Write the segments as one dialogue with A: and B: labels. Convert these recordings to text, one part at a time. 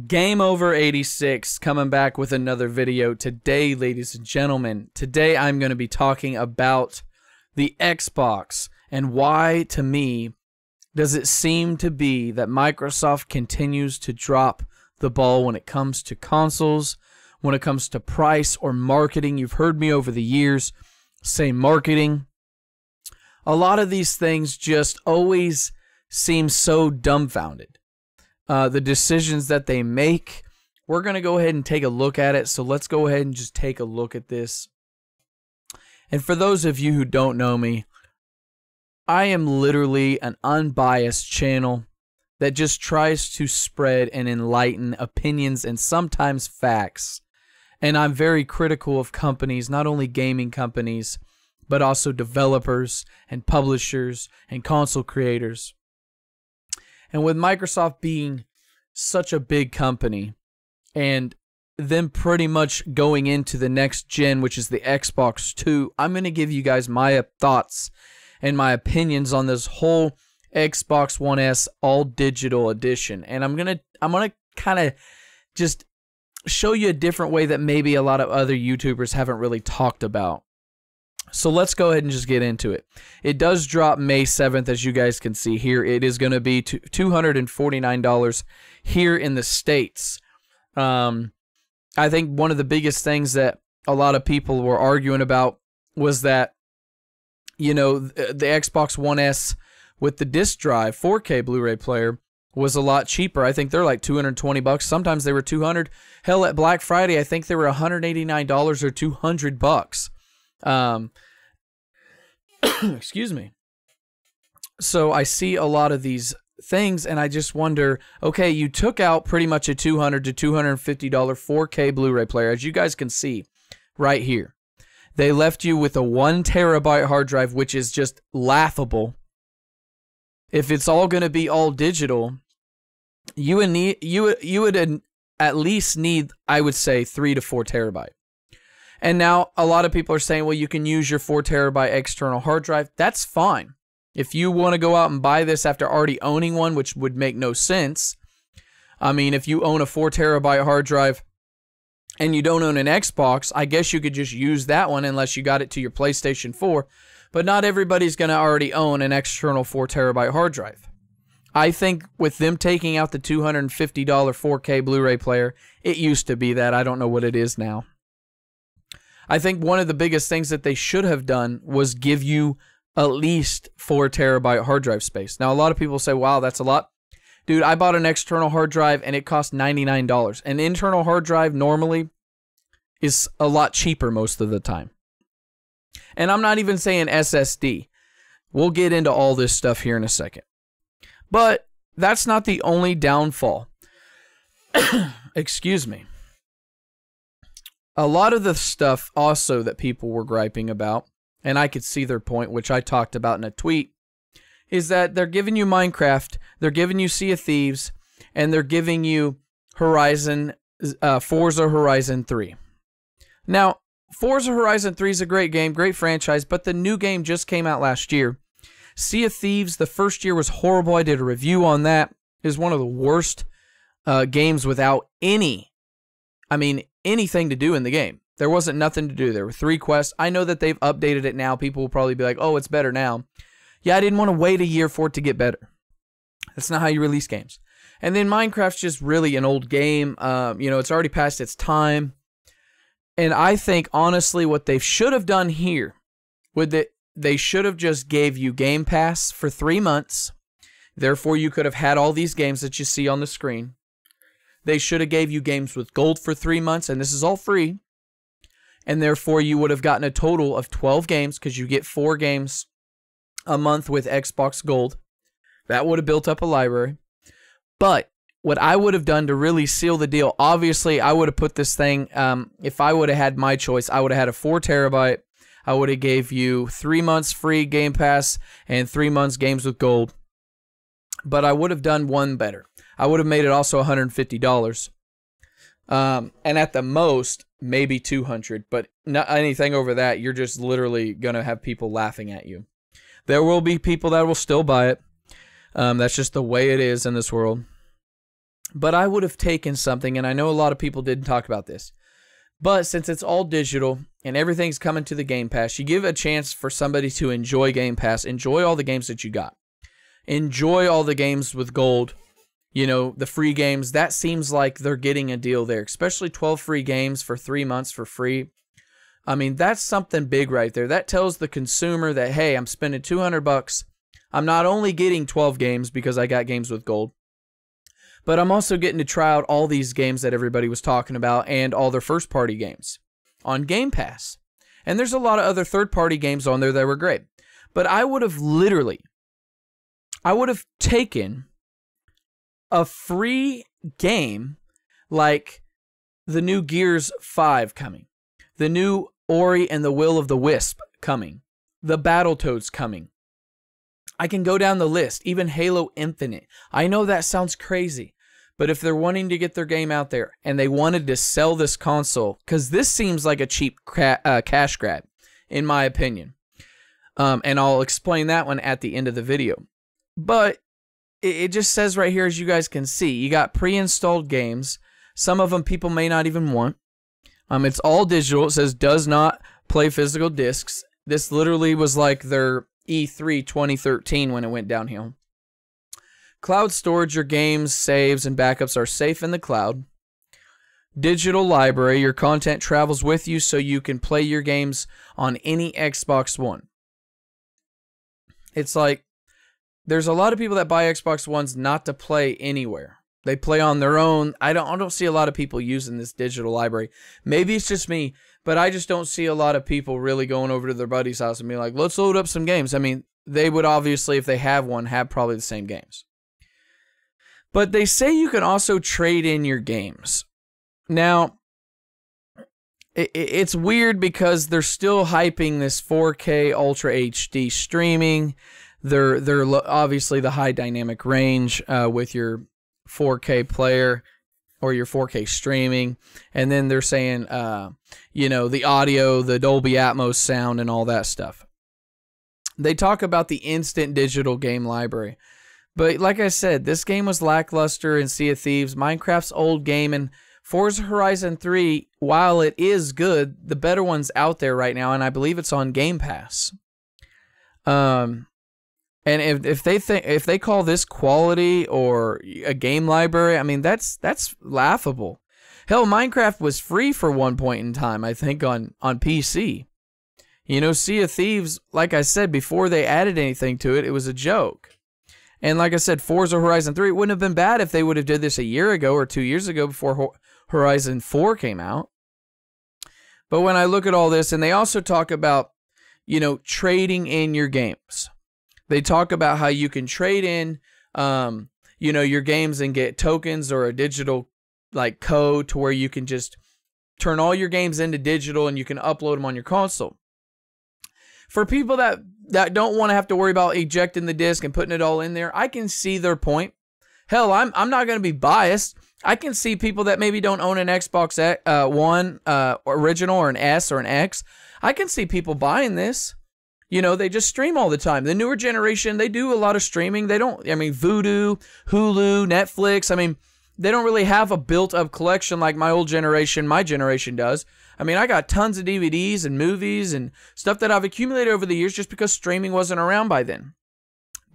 A: Game Over 86 coming back with another video today, ladies and gentlemen. Today I'm going to be talking about the Xbox and why, to me, does it seem to be that Microsoft continues to drop the ball when it comes to consoles, when it comes to price or marketing. You've heard me over the years say marketing. A lot of these things just always seem so dumbfounded. The decisions that they make, we're going to go ahead and take a look at it. So let's go ahead and just take a look at this. And for those of you who don't know me, I am literally an unbiased channel that just tries to spread and enlighten opinions and sometimes facts. And I'm very critical of companies, not only gaming companies, but also developers and publishers and console creators. And with Microsoft being such a big company and them pretty much going into the next gen, which is the Xbox 2, I'm going to give you guys my thoughts and my opinions on this whole Xbox One S all digital edition. And I'm going to kind of just show you a different way that maybe a lot of other YouTubers haven't really talked about. So let's go ahead and just get into it. It does drop May 7th, as you guys can see here. It is going to be $249 here in the States. I think one of the biggest things that a lot of people were arguing about was that, you know, the Xbox One S with the disc drive 4K Blu-ray player was a lot cheaper. I think they're like $220. Sometimes they were $200. Hell, at Black Friday, I think they were $189 or $200. Excuse me. So I see a lot of these things and I just wonder, okay, you took out pretty much a $200 to $250 4K Blu-ray player, as you guys can see right here. They left you with a 1 terabyte hard drive, which is just laughable. If it's all going to be all digital, you would at least need, I would say, 3 to 4 terabyte. And now a lot of people are saying, well, you can use your 4 terabyte external hard drive. That's fine. If you want to go out and buy this after already owning one, which would make no sense. I mean, if you own a 4 terabyte hard drive and you don't own an Xbox, I guess you could just use that one unless you got it to your PlayStation 4. But not everybody's going to already own an external 4 terabyte hard drive. I think with them taking out the $250 4K Blu-ray player, it used to be that. I don't know what it is now. I think one of the biggest things that they should have done was give you at least 4 terabyte hard drive space. Now, a lot of people say, wow, that's a lot. Dude, I bought an external hard drive and it cost $99. An internal hard drive normally is a lot cheaper most of the time. And I'm not even saying SSD. We'll get into all this stuff here in a second. But that's not the only downfall. Excuse me. A lot of the stuff also that people were griping about, and I could see their point, which I talked about in a tweet, is that they're giving you Minecraft, they're giving you Sea of Thieves, and they're giving you Forza Horizon 3. Now, Forza Horizon 3 is a great game, great franchise, but the new game just came out last year. Sea of Thieves, the first year was horrible. I did a review on that. It was one of the worst games without anything to do in the game. There wasn't nothing to do. There were 3 quests. I know that they've updated it now. People will probably be like, oh, it's better now. Yeah, I didn't want to wait a year for it to get better. That's not how you release games. And then Minecraft's just really an old game. You know, it's already past its time. And I think, honestly, what they should have done here, they should have just gave you Game Pass for 3 months. Therefore, you could have had all these games that you see on the screen. They should have gave you games with gold for 3 months, and this is all free. And therefore, you would have gotten a total of 12 games because you get 4 games a month with Xbox Gold. That would have built up a library. But what I would have done to really seal the deal, obviously, I would have put this thing, if I would have had my choice, I would have had a 4 terabyte. I would have gave you 3 months free Game Pass and 3 months games with gold. But I would have done one better. I would have made it also $150. And at the most, maybe $200. But not anything over that, you're just literally going to have people laughing at you. There will be people that will still buy it. That's just the way it is in this world. But I would have taken something, and I know a lot of people didn't talk about this, but since it's all digital and everything's coming to the Game Pass, you give a chance for somebody to enjoy Game Pass, enjoy all the games that you got. Enjoy all the games with gold, you know, the free games. That seems like they're getting a deal there, especially 12 free games for 3 months for free. I mean, that's something big right there. That tells the consumer that, hey, I'm spending $200. I'm not only getting 12 games because I got games with gold, but I'm also getting to try out all these games that everybody was talking about and all their first-party games on Game Pass. And there's a lot of other third-party games on there that were great. But I would have taken a free game like the new Gears 5 coming, the new Ori and the Will of the Wisp coming, the Battletoads coming. I can go down the list, even Halo Infinite. I know that sounds crazy, but if they're wanting to get their game out there and they wanted to sell this console, because this seems like a cheap cash grab, in my opinion. And I'll explain that one at the end of the video. But it just says right here, as you guys can see, you got pre-installed games. Some of them people may not even want. It's all digital. It says does not play physical discs. This literally was like their E3 2013 when it went downhill. Cloud storage, your games, saves, and backups are safe in the cloud. Digital library, your content travels with you so you can play your games on any Xbox One. It's like, there's a lot of people that buy Xbox Ones not to play anywhere. They play on their own. I don't see a lot of people using this digital library. Maybe it's just me, but I just don't see a lot of people really going over to their buddy's house and being like, let's load up some games. I mean, they would obviously, if they have one, have probably the same games. But they say you can also trade in your games. Now, it's weird because they're still hyping this 4K Ultra HD streaming. They're obviously the high dynamic range with your 4K player or your 4K streaming. And then they're saying, you know, the audio, the Dolby Atmos sound and all that stuff. They talk about the instant digital game library. But like I said, this game was lackluster in Sea of Thieves. Minecraft's old game, and Forza Horizon 3, while it is good, the better one's out there right now, and I believe it's on Game Pass. And if they call this quality or a game library, I mean that's laughable. Hell, Minecraft was free for one point in time, I think, on PC. You know, Sea of Thieves, like I said, before they added anything to it, it was a joke. And like I said, Forza Horizon 3, it wouldn't have been bad if they would have did this a year ago or 2 years ago before Horizon 4 came out. But when I look at all this, and they also talk about, you know, trading in your games. They talk about how you can trade in, you know, your games and get tokens or a digital like code to where you can just turn all your games into digital and you can upload them on your console. For people that don't want to have to worry about ejecting the disc and putting it all in there, I can see their point. Hell, I'm not going to be biased. I can see people that maybe don't own an Xbox One original or an S or an X. I can see people buying this. You know, they just stream all the time. The newer generation, they do a lot of streaming. They don't, I mean, Vudu, Hulu, Netflix, I mean, they don't really have a built-up collection like my generation does. I mean, I got tons of DVDs and movies and stuff that I've accumulated over the years just because streaming wasn't around by then.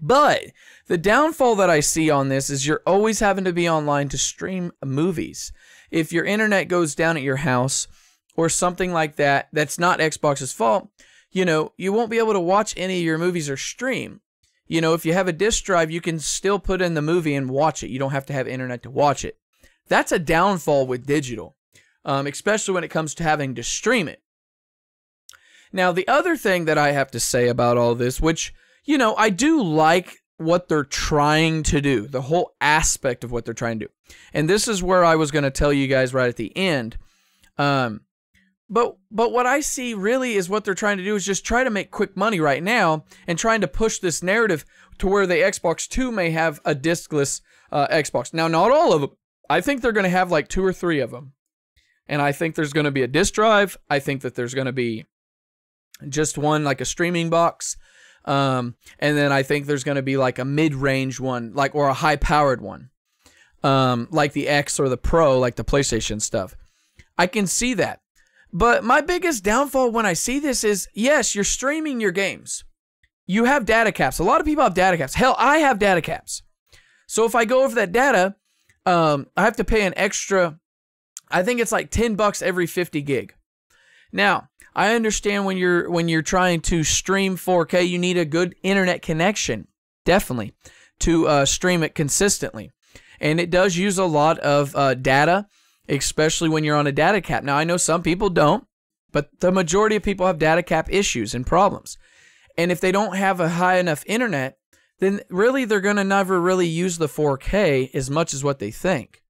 A: But the downfall that I see on this is you're always having to be online to stream movies. If your internet goes down at your house or something like that, that's not Xbox's fault, you know, you won't be able to watch any of your movies or stream. You know, if you have a disc drive, you can still put in the movie and watch it. You don't have to have internet to watch it. That's a downfall with digital, especially when it comes to having to stream it. Now, the other thing that I have to say about all this, which, you know, I do like what they're trying to do, the whole aspect of what they're trying to do. And this is where I was going to tell you guys right at the end. But what I see really is what they're trying to do is just try to make quick money right now and trying to push this narrative to where the Xbox 2 may have a discless Xbox. Now, not all of them. I think they're going to have like 2 or 3 of them. And I think there's going to be a disc drive. I think that there's going to be just one, like a streaming box. And then I think there's going to be like a mid-range one, like, or a high-powered one. like the X or the Pro, like the PlayStation stuff. I can see that. But my biggest downfall when I see this is, yes, you're streaming your games. You have data caps. A lot of people have data caps. Hell, I have data caps. So if I go over that data, I have to pay an extra, I think it's like $10 every 50 gig. Now, I understand when you're trying to stream 4K, you need a good internet connection, definitely, to stream it consistently. And it does use a lot of data, especially when you're on a data cap. Now, I know some people don't, but the majority of people have data cap issues and problems. And if they don't have a high enough internet, then really they're going to never really use the 4K as much as what they think.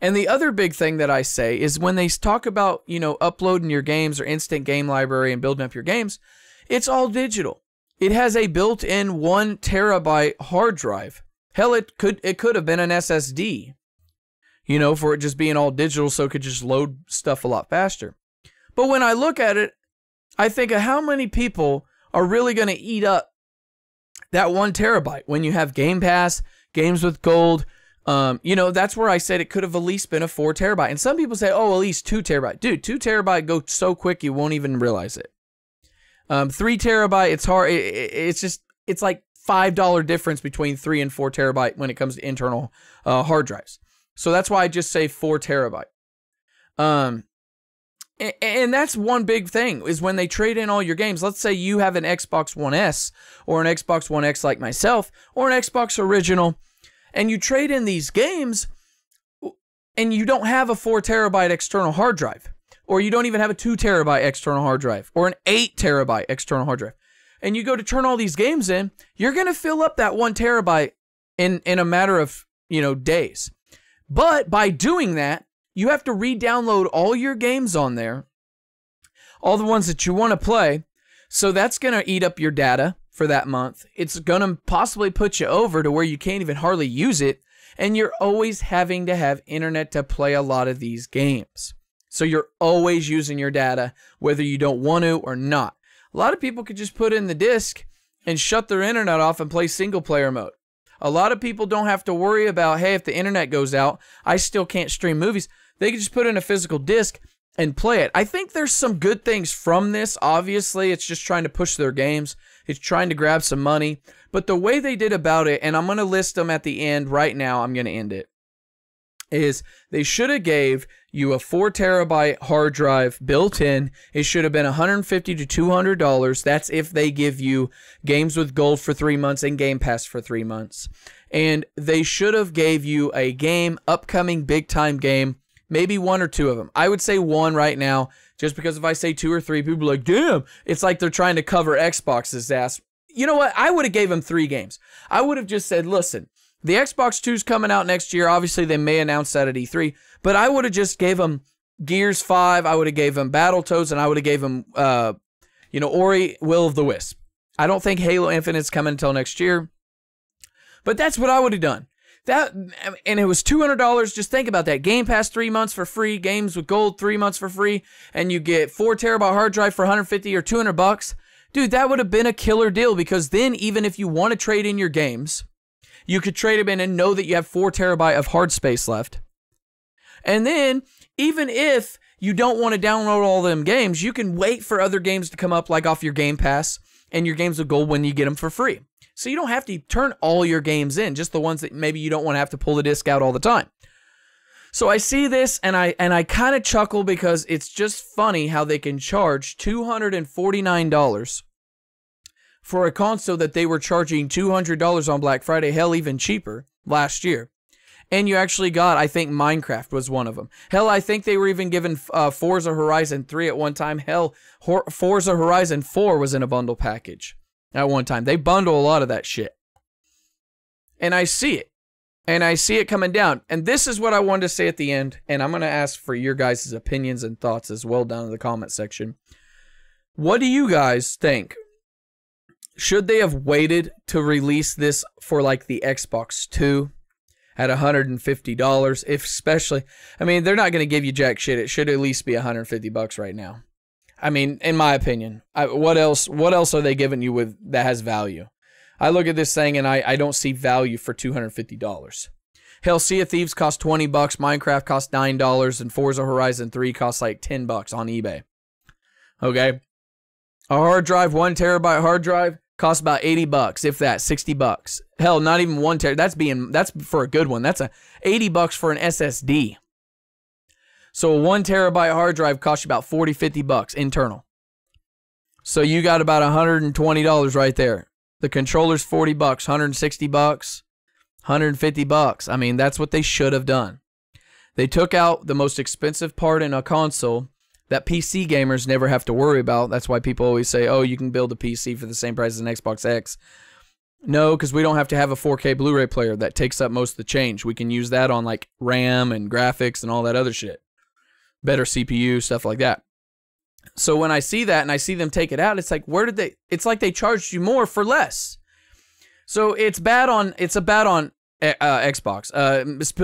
A: And the other big thing that I say is when they talk about, uploading your games or instant game library and building up your games, it's all digital. It has a built-in 1 terabyte hard drive. Hell, it could have been an SSD, for it just being all digital so it could just load stuff a lot faster. But when I look at it, I think of how many people are really going to eat up that 1 terabyte when you have Game Pass, games with gold. That's where I said it could have at least been a 4 terabyte. And some people say, oh, at least 2 terabyte. Dude, 2 terabyte go so quick you won't even realize it. 3 terabyte, it's hard. It's like $5 difference between 3 and 4 terabyte when it comes to internal hard drives. So that's why I just say 4 terabyte. And that's one big thing is when they trade in all your games. Let's say you have an Xbox One S or an Xbox One X like myself or an Xbox Original, and you trade in these games and you don't have a 4 terabyte external hard drive, or you don't even have a 2 terabyte external hard drive or an 8 terabyte external hard drive, and you go to turn all these games in, you're going to fill up that 1 terabyte in a matter of, days. But by doing that, you have to re-download all your games on there, all the ones that you want to play. So that's going to eat up your data for that month. It's going to possibly put you over to where you can't even hardly use it. And you're always having to have internet to play a lot of these games. So you're always using your data, whether you don't want to or not. A lot of people could just put in the disc and shut their internet off and play single player mode. A lot of people don't have to worry about, hey, if the internet goes out, I still can't stream movies. They can just put in a physical disc and play it. I think there's some good things from this. Obviously, it's just trying to push their games. It's trying to grab some money. But the way they did about it, and I'm going to list them at the end right now, I'm going to end it, is they should have gave you a 4 terabyte hard drive built in. It should have been $150 to $200. That's if they give you games with gold for 3 months and Game Pass for 3 months. And they should have gave you a game, upcoming big time game, maybe 1 or 2 of them. I would say 1 right now, just because if I say 2 or 3, people are like, damn, it's like they're trying to cover Xbox's ass. You know what? I would have gave them 3 games. I would have just said, listen, the Xbox 2's coming out next year. Obviously, they may announce that at E3, but I would have just gave them Gears 5. I would have gave them Battletoads, and I would have gave them, Ori, Will of the Wisp. I don't think Halo Infinite's coming until next year, but that's what I would have done. That, and it was $200. Just think about that. Game Pass 3 months for free, games with gold 3 months for free, and you get 4 terabyte hard drive for $150 or $200. Dude, that would have been a killer deal, because then even if you want to trade in your games, you could trade them in and know that you have 4 terabyte of hard space left. And then, even if you don't want to download all them games, you can wait for other games to come up, like off your Game Pass and your games with gold when you get them for free. So you don't have to turn all your games in, just the ones that maybe you don't want to have to pull the disc out all the time. So I see this and I kind of chuckle, because it's just funny how they can charge $249 for a console that they were charging $200 on Black Friday, hell, even cheaper last year. And you actually got, I think Minecraft was one of them. Hell, I think they were even given Forza Horizon 3 at one time. Hell, Forza Horizon 4 was in a bundle package at one time. They bundle a lot of that shit. And I see it. And I see it coming down. And this is what I wanted to say at the end. And I'm going to ask for your guys' opinions and thoughts as well down in the comment section. What do you guys think? Should they have waited to release this for like the Xbox 2 at $150? If especially, I mean, they're not going to give you jack shit. It should at least be $150 right now. I mean, in my opinion, what else are they giving you with that has value? I look at this thing and I don't see value for $250. Hell, Sea of Thieves costs $20, Minecraft costs $9, and Forza Horizon 3 costs like $10 on eBay. Okay? A hard drive, 1 terabyte hard drive, costs about $80, if that, $60. Hell, not even 1 terabyte. That's for a good one. That's a $80 for an SSD. So a 1 terabyte hard drive costs you about $40, $50 internal. So you got about $120 right there. The controller's $40, $160, $150. I mean, that's what they should have done. They took out the most expensive part in a console that PC gamers never have to worry about. That's why people always say, oh, you can build a PC for the same price as an Xbox X. No, because we don't have to have a 4K Blu-ray player that takes up most of the change. We can use that on like RAM and graphics and all that other shit. Better CPU, stuff like that. So when I see that and I see them take it out, it's like, where did they? It's like they charged you more for less. So it's bad on Xbox.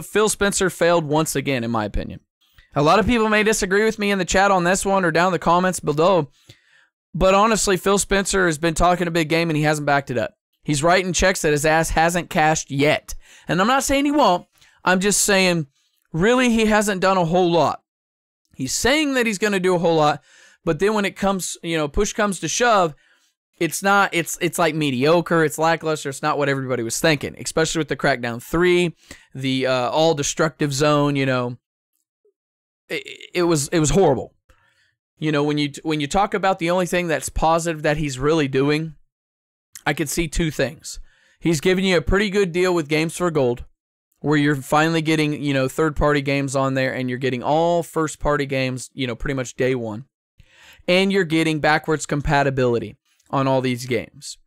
A: Phil Spencer failed once again, in my opinion. A lot of people may disagree with me in the chat on this one or down in the comments below, but honestly, Phil Spencer has been talking a big game and he hasn't backed it up. He's writing checks that his ass hasn't cashed yet. And I'm not saying he won't. I'm just saying, really, he hasn't done a whole lot. He's saying that he's going to do a whole lot, but then when it comes, push comes to shove, it's not, it's like mediocre, it's lackluster, it's not what everybody was thinking, especially with the Crackdown 3, the all-destructive zone, it was horrible. When you talk about the only thing that's positive that he's really doing, I could see two things. He's giving you a pretty good deal with Games for Gold, where you're finally getting, third-party games on there, and you're getting all first-party games, pretty much day one. And you're getting backwards compatibility on all these games.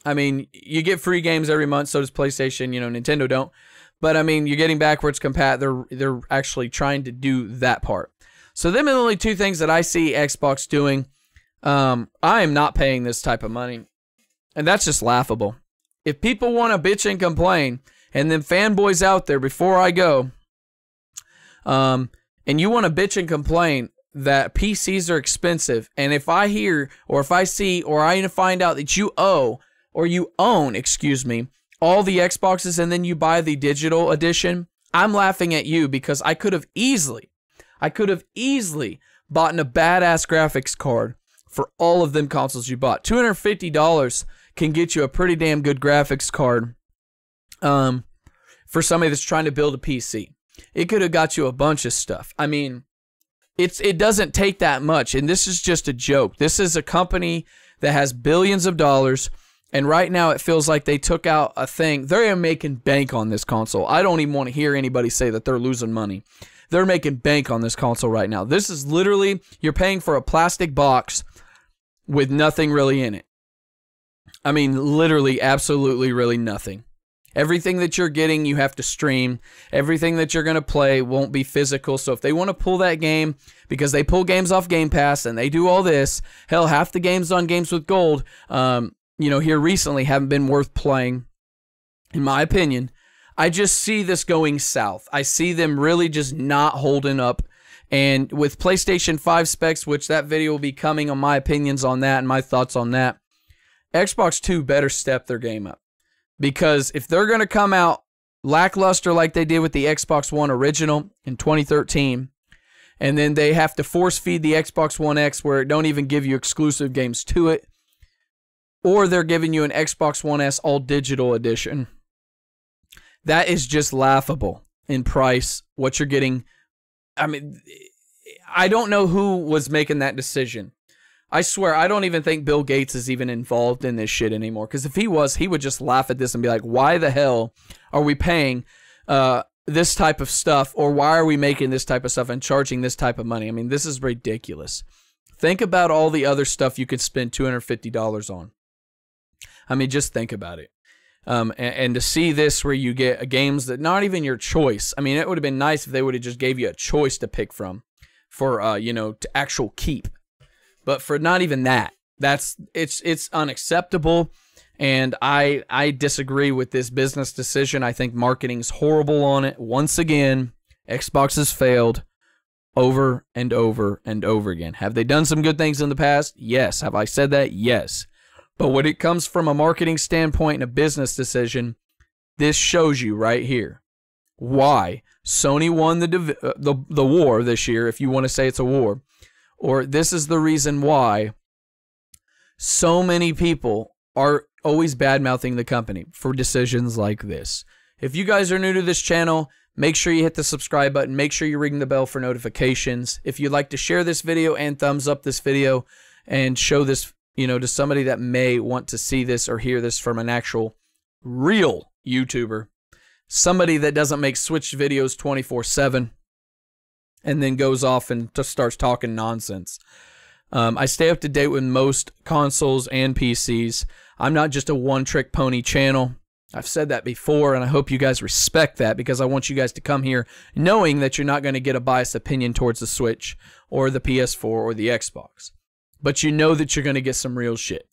A: I mean, you get free games every month, so does PlayStation, Nintendo don't. But, I mean, you're getting backwards compat. They're actually trying to do that part. So them are the only two things that I see Xbox doing. I am not paying this type of money. And that's just laughable. If people want to bitch and complain, and then fanboys out there before I go, and you want to bitch and complain that PCs are expensive, and if I hear, or if I see, or I find out that you own, all the Xboxes and then you buy the digital edition, I'm laughing at you because I could have easily bought a badass graphics card for all of them consoles you bought. $250 can get you a pretty damn good graphics card for somebody that's trying to build a PC. It could have got you a bunch of stuff. I mean, it doesn't take that much, and this is just a joke. This is a company that has billions of dollars, and right now it feels like they took out a thing. They're making bank on this console. I don't even want to hear anybody say that they're losing money. They're making bank on this console right now. This is literally, you're paying for a plastic box with nothing really in it. I mean, literally, absolutely, really nothing. Everything that you're getting, you have to stream. Everything that you're going to play won't be physical. So if they want to pull that game, because they pull games off Game Pass and they do all this, hell, half the games on Games with Gold, here recently haven't been worth playing, in my opinion. I just see this going south. I see them really just not holding up. And with PlayStation 5 specs, which that video will be coming on my opinions on that and my thoughts on that, Xbox 2 better step their game up. Because if they're going to come out lackluster like they did with the Xbox One original in 2013, and then they have to force feed the Xbox One X where it don't even give you exclusive games to it, or they're giving you an Xbox One S all digital edition, that is just laughable in price, what you're getting. I mean, I don't know who was making that decision. I swear, I don't even think Bill Gates is even involved in this shit anymore. Because if he was, he would just laugh at this and be like, why the hell are we paying this type of stuff? Or why are we making this type of stuff and charging this type of money? I mean, this is ridiculous. Think about all the other stuff you could spend $250 on. I mean, just think about it. And to see this where you get games that not even your choice. I mean, it would have been nice if they would have just gave you a choice to pick from for, to actual keep. But for not even that, it's unacceptable, and I disagree with this business decision. I think marketing's horrible on it. Once again, Xbox has failed over and over and over again. Have they done some good things in the past? Yes. Have I said that? Yes. But when it comes from a marketing standpoint and a business decision, This shows you right here why Sony won the war this year, if you want to say it's a war. Or this is the reason why so many people are always bad-mouthing the company for decisions like this. If you guys are new to this channel, make sure you hit the subscribe button. Make sure you ring the bell for notifications. If you'd like to share this video and thumbs up this video and show this, to somebody that may want to see this or hear this from an actual real YouTuber, somebody that doesn't make Switch videos 24/7 and then goes off and just starts talking nonsense. I stay up to date with most consoles and PCs. I'm not just a one-trick pony channel. I've said that before, and I hope you guys respect that, because I want you guys to come here knowing that you're not going to get a biased opinion towards the Switch or the PS4 or the Xbox. But you know that you're going to get some real shit.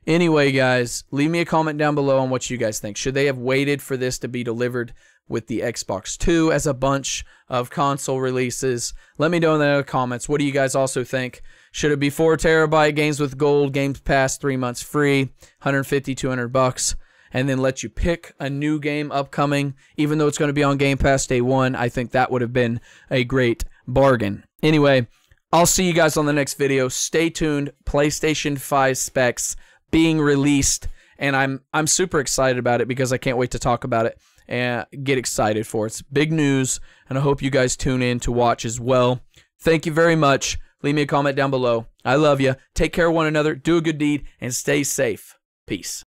A: Anyway, guys, leave me a comment down below on what you guys think. Should they have waited for this to be delivered with the Xbox 2 as a bunch of console releases? Let me know in the comments. What do you guys also think? Should it be 4 terabyte games with gold, Games Pass, 3 months free, $150, $200, and then let you pick a new game upcoming, even though it's going to be on Game Pass day one? I think that would have been a great bargain. Anyway, I'll see you guys on the next video. Stay tuned. PlayStation 5 specs being released, and I'm super excited about it because I can't wait to talk about it and get excited for it. It's big news, and I hope you guys tune in to watch as well. Thank you very much. Leave me a comment down below. I love you. Take care of one another. Do a good deed, and stay safe. Peace.